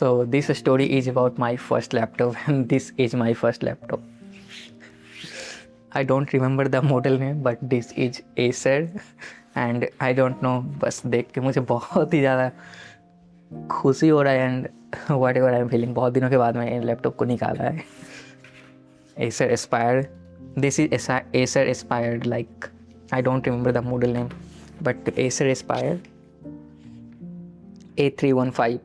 So this story is about my first laptop and this is my first laptop. I don't remember the model name but this is Acer and I don't know, बस देख के मुझे बहुत ही ज़्यादा खुशी हो रहा है and what ever I am feeling. बहुत दिनों के बाद मैंने लैपटॉप को निकाला है। Acer Aspire, this is Acer Aspire, like I don't remember the model name but Acer Aspire A315।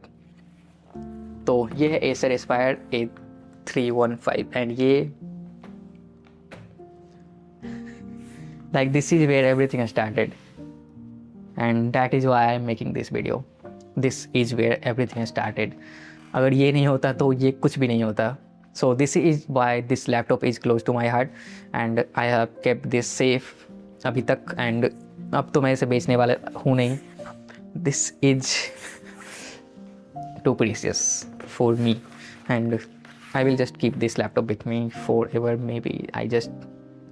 तो ये है Acer Aspire A315 एंड ये like this is where everything started and that is why I am making this video. This is where everything started. अगर ये नहीं होता तो ये कुछ भी नहीं होता. So this is why this laptop is close to my heart and I have kept this safe अभी तक and अब तो मैं इसे बेचने वाला हूँ नहीं. This is too precious for me and I will just keep this laptop with me forever maybe.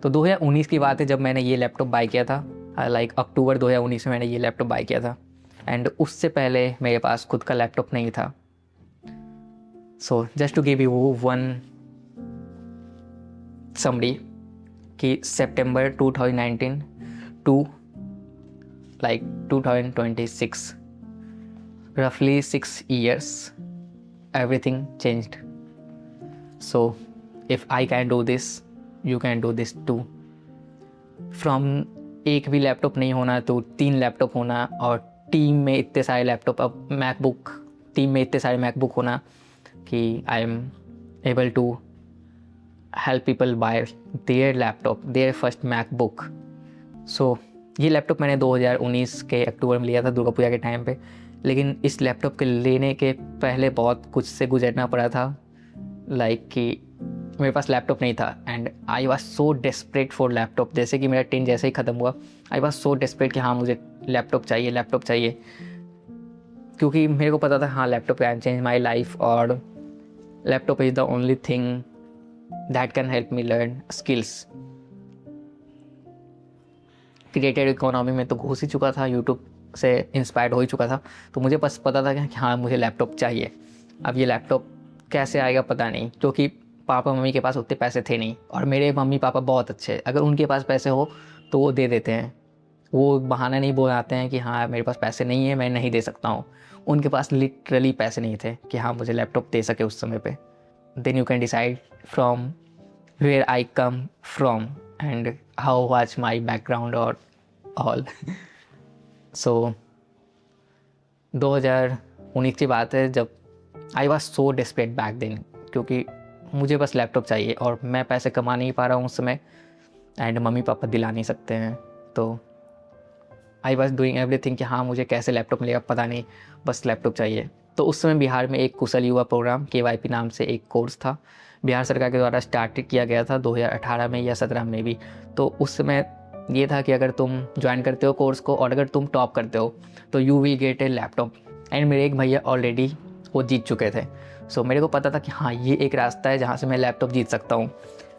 तो 2019 की बात है जब मैंने ये लैपटॉप बाय किया था। लाइक अक्टूबर 2019 में मैंने ये लैपटॉप बाय किया था एंड उससे पहले मेरे पास खुद का लैपटॉप नहीं था। So just to give you one summary कि सितंबर 2019 to like 2026 roughly 6 years everything changed. So if I can do this you can do this too. From एक भी लैपटॉप नहीं होना तो 3 लैपटॉप होना और टीम में इतने सारे लैपटॉप, अब मैकबुक टीम में इतने सारे मैकबुक होना कि I am able to help people by their laptop, their first MacBook. So ये लैपटॉप मैंने 2019 के अक्टूबर में लिया था दुर्गा पूजा के टाइम पे, लेकिन इस लैपटॉप के लेने के पहले बहुत कुछ से गुजरना पड़ा था। लाइक कि मेरे पास लैपटॉप नहीं था and I was so desperate for laptop. जैसे कि मेरा 10 जैसे ही ख़त्म हुआ आई वॉज सो डेस्परेट कि हाँ मुझे लैपटॉप चाहिए, क्योंकि मेरे को पता था हाँ laptop can change my life और laptop is the only thing that can help me learn skills. Creative economy में तो घुस ही चुका था, यूट्यूब से इंस्पायर्ड हो ही चुका था, तो मुझे बस पता था कि हाँ मुझे लैपटॉप चाहिए। अब ये लैपटॉप कैसे आएगा पता नहीं, क्योंकि पापा मम्मी के पास उतने पैसे थे नहीं और मेरे मम्मी पापा बहुत अच्छे, अगर उनके पास पैसे हो तो वो दे देते हैं। वो बहाना नहीं बोलाते हैं कि हाँ मेरे पास पैसे नहीं है मैं नहीं दे सकता हूँ। उनके पास लिटरली पैसे नहीं थे कि हाँ मुझे लैपटॉप दे सके उस समय पे। Then you can decide from where I come from and how was my background और ऑल। सो 2019 की बात है जब I was so desperate back then, क्योंकि मुझे बस लैपटॉप चाहिए और मैं पैसे कमा नहीं पा रहा हूँ उस समय एंड मम्मी पापा दिला नहीं सकते हैं। तो आई वॉज डूइंग एवरीथिंग कि हाँ मुझे कैसे लैपटॉप मिलेगा पता नहीं, बस लैपटॉप चाहिए। तो उस समय बिहार में एक कुशल युवा प्रोग्राम KYP नाम से एक कोर्स था, बिहार सरकार के द्वारा स्टार्ट किया गया था 2018 में या 17 में भी। तो उस समय ये था कि अगर तुम ज्वाइन करते हो कोर्स को और अगर तुम टॉप करते हो तो you will get A laptop. And मेरे एक भैया ऑलरेडी वो जीत चुके थे। सो मेरे को पता था कि हाँ ये एक रास्ता है जहाँ से मैं लैपटॉप जीत सकता हूँ,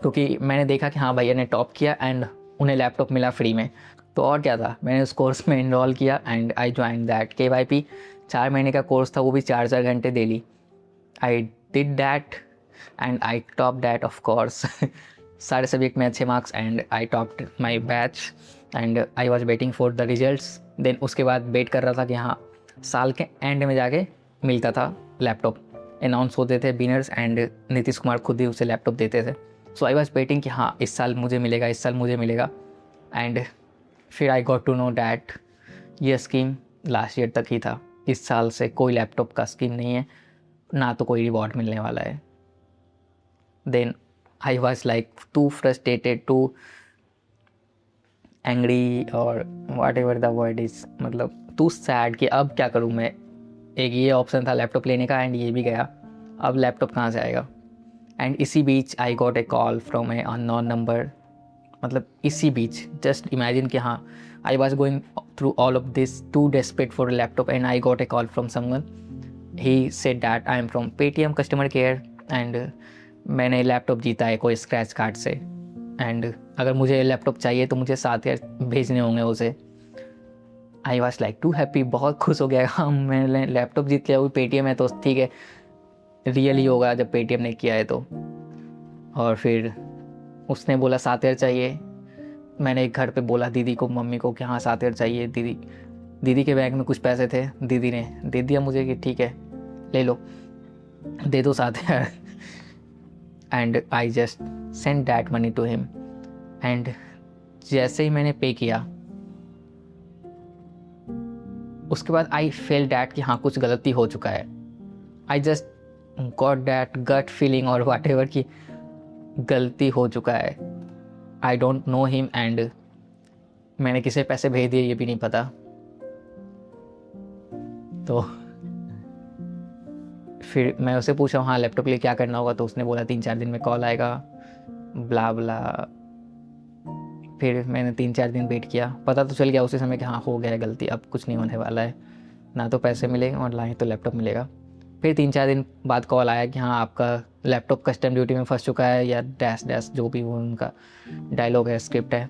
क्योंकि मैंने देखा कि हाँ भैया ने टॉप किया एंड उन्हें लैपटॉप मिला फ्री में। तो और क्या था, मैंने उस कोर्स में इनरोल किया and I join that KYP। 4 महीने का कोर्स था, वो भी 4 घंटे daily. I did that and I top that of course. सारे सब्जेक्ट में अच्छे marks and I topped my batch and I was waiting for the results. Then उसके बाद वेट कर रहा था कि हाँ साल के एंड में जाके मिलता था लैपटॉप, अनाउंस होते थे विनर्स एंड नीतीश कुमार खुद ही उसे लैपटॉप देते थे। सो आई वॉज वेटिंग कि हाँ इस साल मुझे मिलेगा एंड फिर I got to know that ये स्कीम लास्ट ईयर तक ही था। इस साल से कोई लैपटॉप का स्कीम नहीं है, ना तो कोई रिवॉर्ड मिलने वाला है। Then I was like too frustrated, too angry और whatever the word is, मतलब टू सैड कि अब क्या करूँ मैं। एक ये ऑप्शन था लैपटॉप लेने का एंड ये भी गया, अब लैपटॉप कहाँ से आएगा। एंड इसी बीच I got a call from a unknown number. मतलब इसी बीच जस्ट इमेजिन कि हाँ I was going through all of this too desperate for laptop and I got a call from someone. He said that I am from Paytm customer care and मैंने laptop जीता है कोई scratch card से and अगर मुझे laptop चाहिए तो मुझे 7,000 भेजने होंगे उसे। I was like too happy, बहुत खुश हो गया। हाँ मैंने लैपटॉप जीत लिया, वो Paytm है तो ठीक है रियल ही होगा जब पेटीएम ने किया है तो। और फिर उसने बोला 7,000 चाहिए। मैंने एक घर पे बोला दीदी को, मम्मी को कि हाँ 7,000 चाहिए। दीदी के बैंक में कुछ पैसे थे, दीदी ने दे दिया मुझे कि ठीक है ले लो, दे दो 7,000। And I just send that money to him. And जैसे ही मैंने पे किया उसके बाद आई फेल डैट कि हाँ कुछ गलती हो चुका है। I just got that gut feeling और वाट एवर कि गलती हो चुका है। I don't know him and मैंने किसे पैसे भेज दिए ये भी नहीं पता। तो फिर मैं उससे पूछा हाँ लैपटॉप के लिए क्या करना होगा, तो उसने बोला 3-4 दिन में कॉल आएगा, ब्ला ब्ला। फिर मैंने 3-4 दिन वेट किया, पता तो चल गया उसी समय कि हाँ हो गया है गलती, अब कुछ नहीं होने वाला है, ना तो पैसे मिलेंगे और ना ही तो लैपटॉप मिलेगा। फिर 3-4 दिन बाद कॉल आया कि हाँ आपका लैपटॉप कस्टम ड्यूटी में फंस चुका है, या डैश डैश जो भी वो उनका डायलॉग है, स्क्रिप्ट है,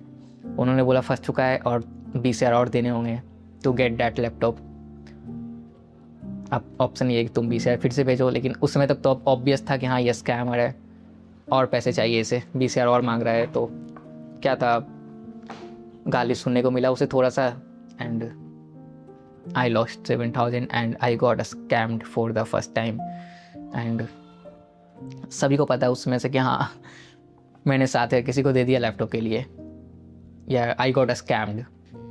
उन्होंने बोला फंस चुका है और 20,000 और देने होंगे टू गेट दैट लैपटॉप। अब ऑप्शन ये है कि तुम 20,000 फिर से भेजो, लेकिन उस समय तक तो ऑब्वियस था कि हाँ ये स्कैमर है और पैसे चाहिए इसे, 20,000 और मांग रहा है। तो क्या था, गाली सुनने को मिला उसे थोड़ा सा। And I lost 7,000 and I got scammed for the first time. And सभी को पता है उसमें से कि हाँ मैंने 7,000 किसी को दे दिया लैपटॉप के लिए, या I got scammed.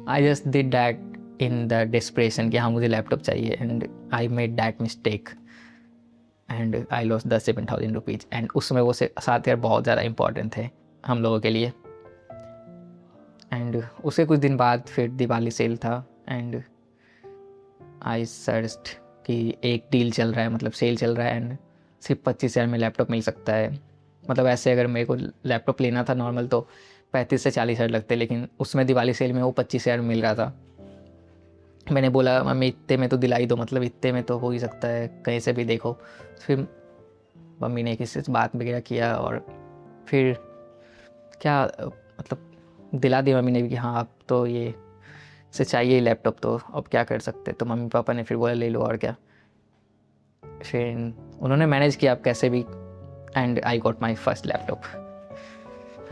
I just did that in the desperation कि हाँ मुझे लैपटॉप चाहिए, and I made that mistake and I lost the 7,000 rupees. And उस समय वो 7,000 बहुत ज़्यादा इंपॉर्टेंट थे हम लोगों के लिए। एंड उसके कुछ दिन बाद फिर दिवाली सेल था एंड आई सर्च्ड कि एक डील चल रहा है, मतलब सेल चल रहा है एंड सिर्फ 25,000 में लैपटॉप मिल सकता है। मतलब ऐसे अगर मेरे को लैपटॉप लेना था नॉर्मल तो 35 से 40,000 लगते, लेकिन उसमें दिवाली सेल में वो 25,000 में मिल रहा था। मैंने बोला मम्मी इतने में तो दिला ही दो, मतलब इतने में तो हो ही सकता है, कहीं से भी देखो। फिर मम्मी ने किसी से बात वगैरह किया और फिर क्या मतलब दिला दी मम्मी ने भी कि हाँ आप तो ये से चाहिए लैपटॉप, तो अब क्या कर सकते। तो मम्मी पापा ने फिर बोला ले लो और क्या। फिर उन्होंने मैनेज किया आप कैसे भी, and I got my first laptop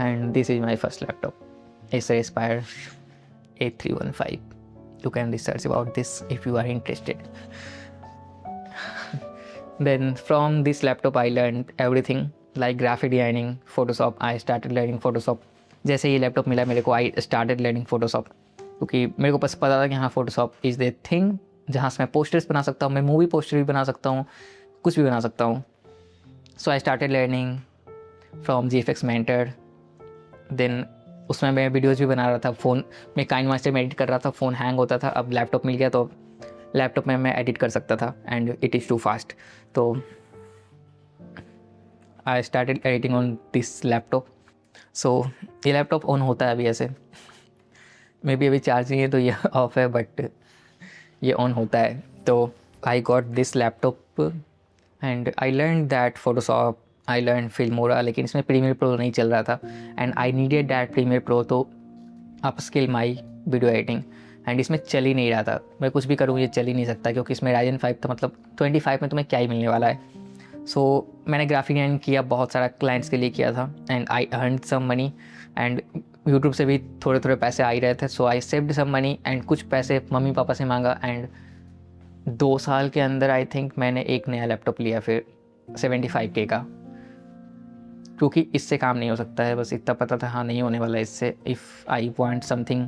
and this is my first laptop, Acer Aspire A315। You can research about this if you are interested. Then from this laptop I learned everything like graphic designing, Photoshop. I started learning Photoshop. जैसे ये laptop मिला मेरे को I started learning Photoshop, क्योंकि मेरे को बस पता था कि हाँ Photoshop is the thing जहाँ से मैं पोस्टर्स बना सकता हूँ, मैं मूवी पोस्टर भी बना सकता हूँ, कुछ भी बना सकता हूँ। So I started learning from GFX Mentor. Then उसमें मैं वीडियोज़ भी बना रहा था, फ़ोन में काइनमास्टर में एडिट कर रहा था, फ़ोन हैंग होता था। अब लैपटॉप मिल गया तो लैपटॉप में मैं एडिट कर सकता था and it is too fast. तो I started editing on this laptop. So ये लैपटॉप ऑन होता है अभी ऐसे, मे बी अभी चार्ज नहीं है तो ये ऑफ है, बट ये ऑन होता है। तो I got this laptop and I learn that Photoshop, I learn Filmora, लेकिन इसमें प्रीमियर प्रो नहीं चल रहा था and I needed that premiere pro to upskill my video editing. And इसमें चल ही नहीं रहा था, मैं कुछ भी करूँ ये चल ही नहीं सकता, क्योंकि इसमें Ryzen 5 था, मतलब 25 में तुम्हें क्या ही मिलने वाला है। सो मैंने ग्राफिक डिज़ाइन किया, बहुत सारा क्लाइंट्स के लिए किया था and I earn some money and YouTube से भी थोड़े थोड़े पैसे आ ही रहे थे। So I saved some money and कुछ पैसे मम्मी पापा से मांगा एंड 2 साल के अंदर आई थिंक मैंने एक नया लैपटॉप लिया, फिर 75K का, क्योंकि इससे काम नहीं हो सकता है, बस इतना पता था हाँ नहीं होने वाला इससे। If I want something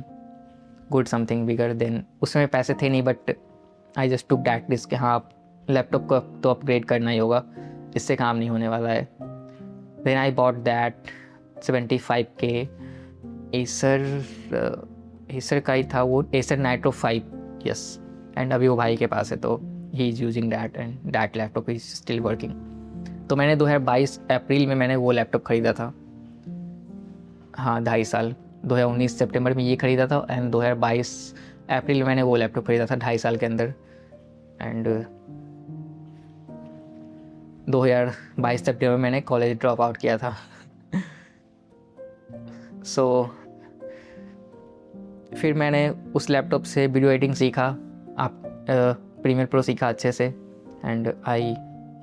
good, something bigger, then उसमें पैसे थे नहीं, but I just took that risk कि हाँ लैपटॉप को तो अपग्रेड करना ही होगा, इससे काम नहीं होने वाला है। Then I bought that 75K Acer का ही था वो, एसर नाइट्रो 5, यस। एंड अभी वो भाई के पास है तो he is using that and that laptop is still working. तो मैंने 2022 अप्रैल में मैंने वो लैपटॉप ख़रीदा था, हाँ 2.5 साल, 2019 सितंबर में ये ख़रीदा था एंड 2022 अप्रैल में मैंने वो लैपटॉप ख़रीदा था 2.5 साल के अंदर। एंड 2022 सितंबर में मैंने कॉलेज ड्रॉप आउट किया था। सो फिर मैंने उस लैपटॉप से वीडियो एडिटिंग सीखा, आप प्रीमियर प्रो सीखा अच्छे से and I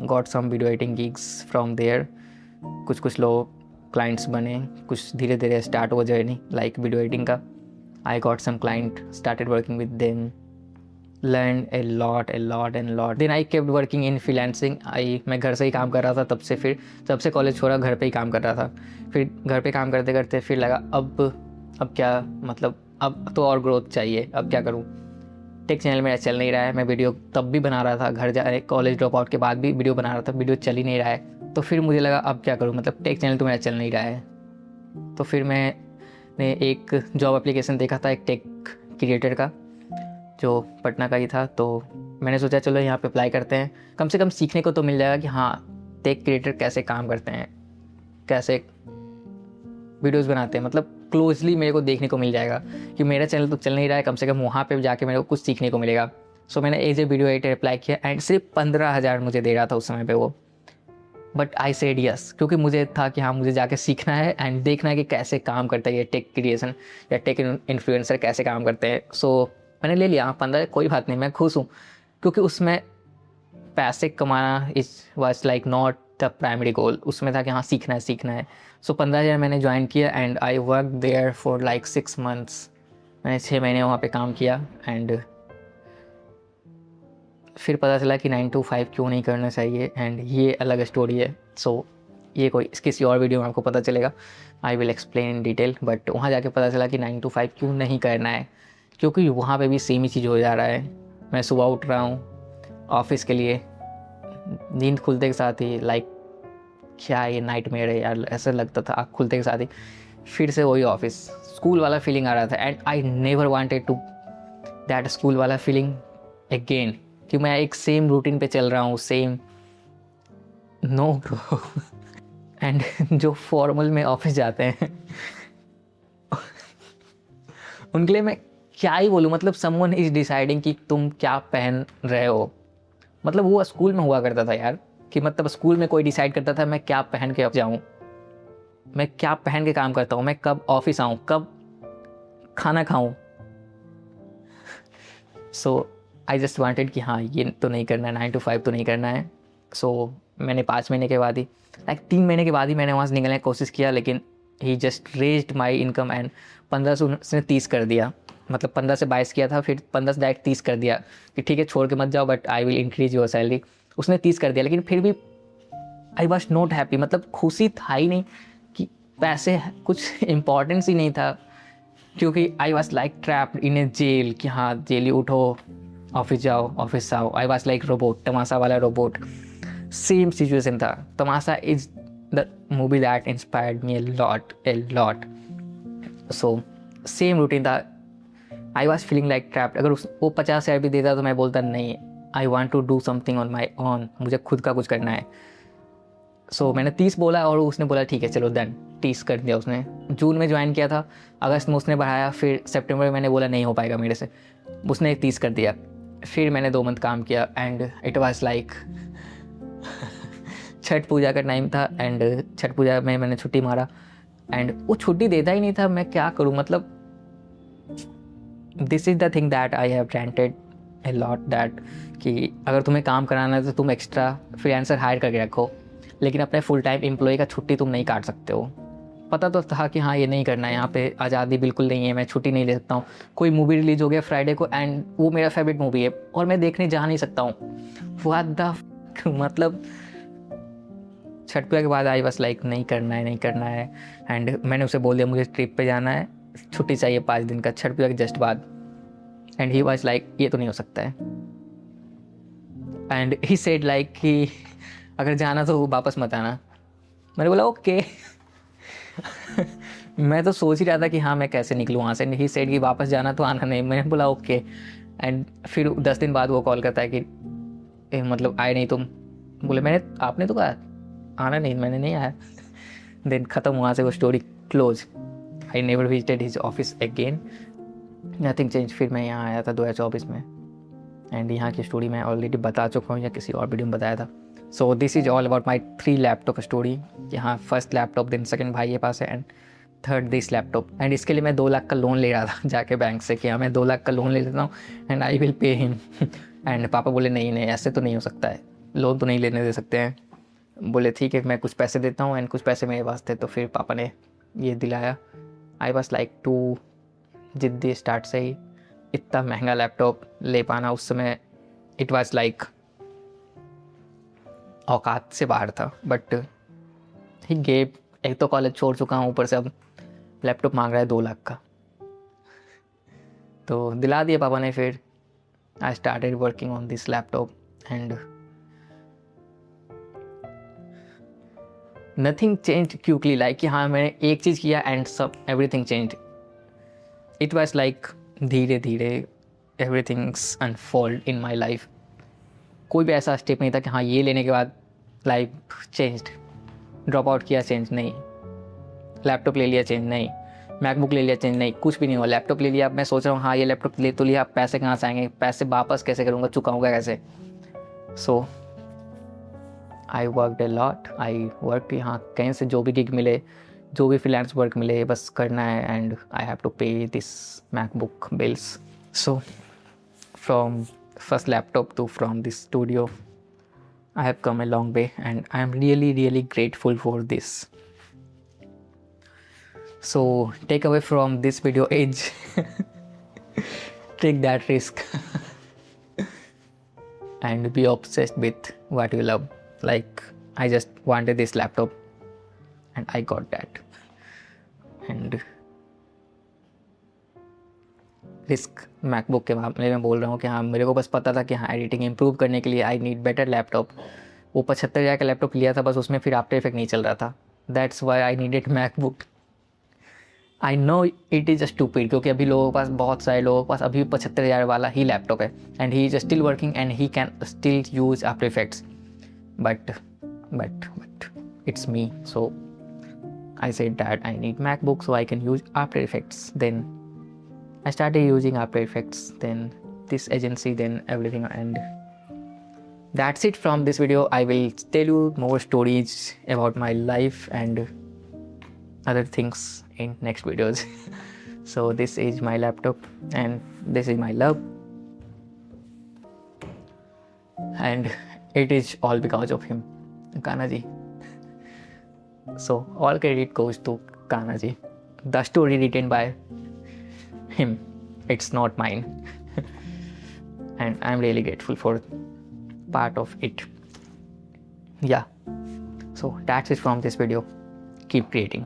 got some video editing gigs from there. कुछ लोग क्लाइंट्स बने, कुछ धीरे धीरे स्टार्ट हो जर्नी लाइक वीडियो एडिटिंग का। I got some client, started working with them, learn a lot and lot. Then I kept working in freelancing. मैं घर से ही काम कर रहा था तब से, फिर जब से कॉलेज छोड़ा घर पे ही काम कर रहा था। फिर घर पे काम करते करते फिर लगा अब क्या, मतलब अब तो और ग्रोथ चाहिए, अब क्या करूँ। टेक चैनल मेरा चल नहीं रहा है, मैं वीडियो तब भी बना रहा था, घर जाए कॉलेज ड्रॉप आउट के बाद भी वीडियो बना रहा था, वीडियो चल ही नहीं रहा है। तो फिर मुझे लगा अब क्या करूँ, मतलब टेक चैनल तो मेरा चल नहीं रहा है। तो फिर मैंने एक जॉब एप्लीकेशन देखा था एक टेक क्रिएटर का, जो पटना का ही था। तो मैंने सोचा चलो यहाँ पे अप्लाई करते हैं, कम से कम सीखने को तो मिल जाएगा कि हाँ टेक क्रिएटर कैसे काम करते हैं, कैसे वीडियोस बनाते हैं, मतलब क्लोजली मेरे को देखने को मिल जाएगा कि मेरा चैनल तो चल नहीं रहा है, कम से कम वहाँ पे जाके मेरे को कुछ सीखने को मिलेगा। सो मैंने as a video editor apply किया एंड सिर्फ 15,000 मुझे दे रहा था उस समय पे वो। बट आई सेड यस, क्योंकि मुझे था कि हाँ मुझे जाके सीखना है एंड देखना है कि कैसे काम करता है ये टेक क्रिएशन या टेक इन्फ्लुएंसर कैसे काम करते हैं। सो मैंने ले लिया 15, कोई बात नहीं, मैं खुश हूँ, क्योंकि उसमें पैसे कमाना is was like not the primary goal. उसमें था कि हाँ सीखना है। सो 15,000 मैंने ज्वाइन किया and I work there for like 6 months. मैंने 6 महीने वहाँ पे काम किया एंड फिर पता चला कि 9 to 5 क्यों नहीं करना चाहिए, एंड ये अलग स्टोरी है। सो ये कोई किसी और वीडियो में आपको पता चलेगा, I will explain in detail. But वहाँ जाके पता चला कि 9 to 5 क्यों नहीं करना है, क्योंकि वहाँ पे भी सेम ही चीज़ हो जा रहा है। मैं सुबह उठ रहा हूँ ऑफिस के लिए, नींद खुलते के साथ ही लाइक क्या ये नाइटमेयर है यार, ऐसा लगता था आँख खुलते के साथ ही फिर से वही ऑफिस, स्कूल वाला फीलिंग आ रहा था। And I never wanted to that school वाला फीलिंग अगेन, कि मैं एक सेम रूटीन पे चल रहा हूँ, सेम नो ब्रो। एंड जो फॉर्मल में ऑफिस जाते हैं उनके लिए मैं क्या ही बोलूँ, मतलब समवन इज डिसाइडिंग कि तुम क्या पहन रहे हो। मतलब वो स्कूल में हुआ करता था यार, कि मतलब स्कूल में कोई डिसाइड करता था मैं क्या पहन के जाऊँ, मैं क्या पहन के काम करता हूँ, मैं कब ऑफिस आऊँ, कब खाना खाऊँ। सो आई जस्ट वांटेड कि हाँ ये तो नहीं करना है, 9 to 5 तो नहीं करना है। सो मैंने 5 महीने के बाद ही, लाइक 3 महीने के बाद ही मैंने वहाँ से निकलने की कोशिश किया, लेकिन he just raised my income and 15 से उसने 30 कर दिया। मतलब 15 से 22 किया था, फिर 15 से डायरेक्ट 30 कर दिया कि ठीक है छोड़ के मत जाओ, but I will increase your salary. उसने 30 कर दिया, लेकिन फिर भी आई वॉज नॉट हैप्पी, मतलब खुशी था ही नहीं, कि पैसे कुछ इम्पोर्टेंस ही नहीं था, क्योंकि I was like trapped in a jail, कि हाँ जेल उठो ऑफिस जाओ ऑफिस आओ। I was like robot, Tamasha वाला रोबोट, सेम सिचुएशन था। Tamasha is the movie that inspired me a lot. So same routine था, I was feeling like trapped. अगर वो 50,000 भी देता तो मैं बोलता नहीं, I want to do something on my own, मुझे खुद का कुछ करना है। सो मैंने 30 बोला और उसने बोला ठीक है चलो डन, 30 कर दिया उसने। जून में ज्वाइन किया था, अगस्त में उसने बढ़ाया, फिर सितंबर में मैंने बोला नहीं हो पाएगा मेरे से, उसने 30 कर दिया। फिर मैंने 2 मंथ काम किया and it was like Chhath Puja का टाइम था एंड छठ पूजा में मैंने छुट्टी मारा एंड वो छुट्टी देता ही नहीं था। मैं क्या करूँ, मतलब this is the thing that I have granted a lot, that कि अगर तुम्हें काम कराना है तो तुम एक्स्ट्रा फ्रीलांसर हायर करके रखो, लेकिन अपने फुल टाइम एम्प्लॉय का छुट्टी तुम नहीं काट सकते हो। पता तो था कि हाँ ये नहीं करना है, यहाँ पे आज़ादी बिल्कुल नहीं है, मैं छुट्टी नहीं ले सकता हूँ। कोई मूवी रिलीज़ हो गया फ्राइडे को एंड वो मेरा फेवरेट मूवी है और मैं देखने जा नहीं सकता हूँ। व्हाट द मतलब छठ पूजा के बाद आई बस लाइक नहीं करना है एंड मैंने उसे बोल दिया मुझे ट्रिप पे जाना है, छुट्टी चाहिए 5 दिन का, छठ पूजा के जस्ट बाद। एंड ही वाज लाइक ये तो नहीं हो सकता है एंड ही सेड लाइक कि अगर जाना तो वापस मत आना। मैंने बोला ओके मैं तो सोच ही रहा था कि हाँ मैं कैसे निकलूँ वहाँ से। ही सेड कि वापस जाना तो आना नहीं। मैंने बोला ओके। एंड फिर 10 दिन बाद वो कॉल करता है कि मतलब आए नहीं तुम। बोले आपने तो कहा आना नहीं, मैंने नहीं आया। देन ख़त्म, वहाँ से वो story close. I never visited his office again, nothing change. फिर मैं यहाँ आया था 2024 में एंड यहाँ की स्टोरी मैं ऑलरेडी बता चुका हूँ या किसी और वीडियो में बताया था। So this is all about my 3 laptop story. यहाँ फर्स्ट लैपटॉप, देन सेकंड भाई के पास है and third this laptop. And इसके लिए मैं 2 लाख का लोन ले रहा था जाके बैंक से कि हाँ मैं 2 लाख का लोन ले लेता हूँ and I will pay him. And पापा बोले नहीं ऐसे तो नहीं हो सकता है, लोन तो नहीं लेने दे सकते हैं। बोले ठीक है मैं कुछ पैसे देता हूँ, एंड कुछ पैसे मेरे पास थे, तो फिर पापा ने ये दिलाया। आई वॉज लाइक टू जिद्दी स्टार्ट से ही। इतना महंगा लैपटॉप ले पाना उस समय, इट वॉज लाइक औकात से बाहर था। बट ही गेव, एक तो कॉलेज छोड़ चुका हूँ, ऊपर से अब लैपटॉप मांग रहा है 2 लाख का, तो दिला दिया पापा ने। फिर I started working on this laptop and nothing change quickly, like कि हाँ मैंने एक चीज़ किया एंड सब everything change. It was like धीरे धीरे everything's unfold in my life. कोई भी ऐसा स्टेप नहीं था कि हाँ ये लेने के बाद लाइफ चेंज्ड, ड्रॉप आउट किया चेंज नहीं, लैपटॉप ले लिया चेंज नहीं, मैकबुक ले लिया चेंज नहीं, कुछ भी नहीं हुआ। लैपटॉप ले लिया, मैं सोच रहा हूँ हाँ ये लैपटॉप ले तो लिया, पैसे कहाँ से आएंगे, पैसे वापस कैसे करूँगा, चुकाऊँगा कैसे। So I worked a lot, I work, हाँ कहीं से जो भी गिग मिले, जो भी फ्रीलांस वर्क मिले, बस करना है, and I have to pay this MacBook bills. So from first laptop to from this studio, I have come a long way and I am really grateful for this. So take away from this video age, take that risk and be obsessed with what you love. Like I just wanted this laptop and I got that. And risk MacBook के मामले में बोल रहा हूँ कि हाँ मेरे को बस पता था कि हाँ एडिटिंग इम्प्रूव करने के लिए आई नीड बेटर लैपटॉप। वो 75,000 का लैपटॉप लिया था, बस उसमें फिर आफ्टर इफेक्ट नहीं चल रहा था। That's why I needed MacBook. I know it is stupid, क्योंकि अभी लोगों के पास, बहुत सारे लोगों के पास अभी 75,000 वाला ही लैपटॉप है and he is still working and he can still use After Effects. But it's me, so I said that I need MacBook so I can use After Effects. Then I started using After Effects, then this agency, then everything, and that's it from this video. I will tell you more stories about my life and other things in next videos. So this is my laptop and this is my love, and it is all because of him, Kana ji. So all credit goes to Kana ji. The story written by him, it's not mine. And I'm really grateful for part of it. Yeah, so that's it from this video. Keep creating.